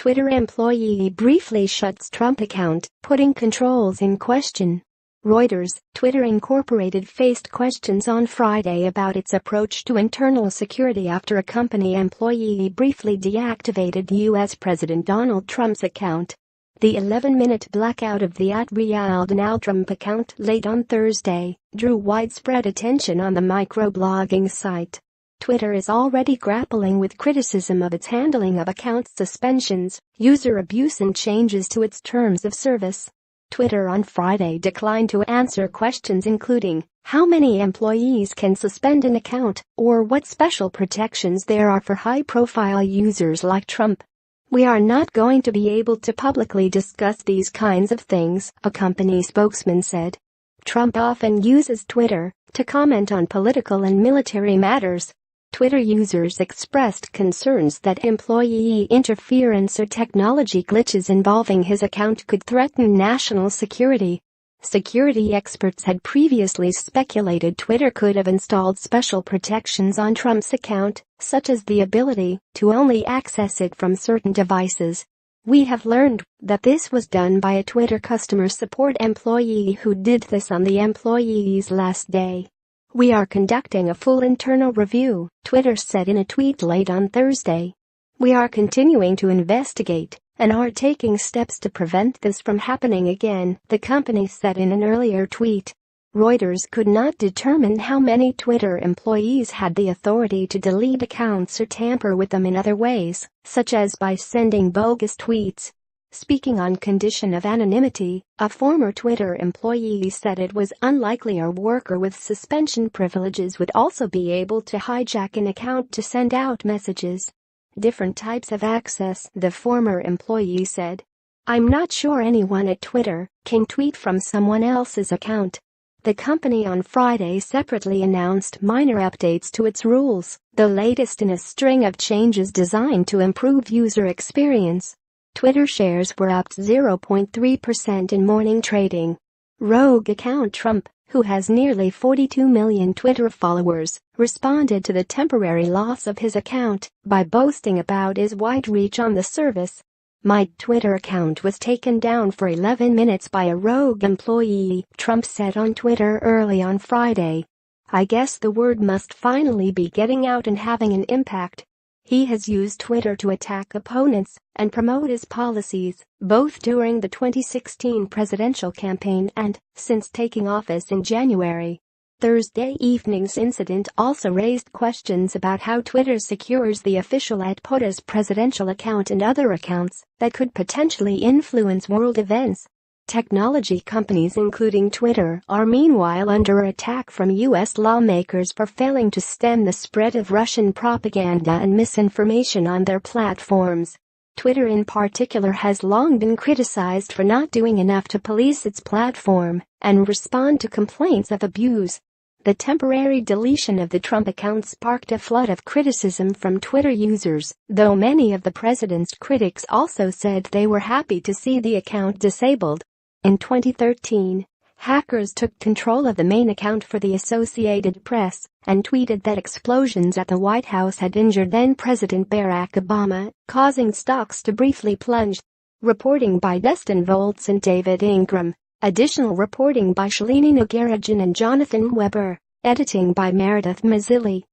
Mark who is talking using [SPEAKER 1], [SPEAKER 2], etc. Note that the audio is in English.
[SPEAKER 1] Twitter employee briefly shuts Trump account, putting controls in question. Reuters. Twitter Incorporated faced questions on Friday about its approach to internal security after a company employee briefly deactivated U.S. President Donald Trump's account. The 11-minute blackout of the @RealDonaldTrump account late on Thursday drew widespread attention on the microblogging site. Twitter is already grappling with criticism of its handling of account suspensions, user abuse and changes to its terms of service. Twitter on Friday declined to answer questions including how many employees can suspend an account or what special protections there are for high-profile users like Trump. "We are not going to be able to publicly discuss these kinds of things," a company spokesman said. Trump often uses Twitter to comment on political and military matters. Twitter users expressed concerns that employee interference or technology glitches involving his account could threaten national security. Security experts had previously speculated Twitter could have installed special protections on Trump's account, such as the ability to only access it from certain devices. "We have learned that this was done by a Twitter customer support employee who did this on the employee's last day. We are conducting a full internal review," Twitter said in a tweet late on Thursday. "We are continuing to investigate and are taking steps to prevent this from happening again," the company said in an earlier tweet. Reuters could not determine how many Twitter employees had the authority to delete accounts or tamper with them in other ways, such as by sending bogus tweets. Speaking on condition of anonymity, a former Twitter employee said it was unlikely a worker with suspension privileges would also be able to hijack an account to send out messages. "Different types of access," the former employee said. "I'm not sure anyone at Twitter can tweet from someone else's account." The company on Friday separately announced minor updates to its rules, the latest in a string of changes designed to improve user experience. Twitter shares were up 0.3% in morning trading. Rogue account Trump, who has nearly 42 million Twitter followers, responded to the temporary loss of his account by boasting about his wide reach on the service. "My Twitter account was taken down for 11 minutes by a rogue employee," Trump said on Twitter early on Friday. "I guess the word must finally be getting out and having an impact." He has used Twitter to attack opponents and promote his policies, both during the 2016 presidential campaign and since taking office in January. Thursday evening's incident also raised questions about how Twitter secures the official @POTUS presidential account and other accounts that could potentially influence world events. Technology companies including Twitter are meanwhile under attack from U.S. lawmakers for failing to stem the spread of Russian propaganda and misinformation on their platforms. Twitter in particular has long been criticized for not doing enough to police its platform and respond to complaints of abuse. The temporary deletion of the Trump account sparked a flood of criticism from Twitter users, though many of the president's critics also said they were happy to see the account disabled. In 2013, hackers took control of the main account for the Associated Press and tweeted that explosions at the White House had injured then-President Barack Obama, causing stocks to briefly plunge. Reporting by Dustin Volts and David Ingram. Additional reporting by Shalini Nagarajan and Jonathan Weber. Editing by Meredith Mazzilli.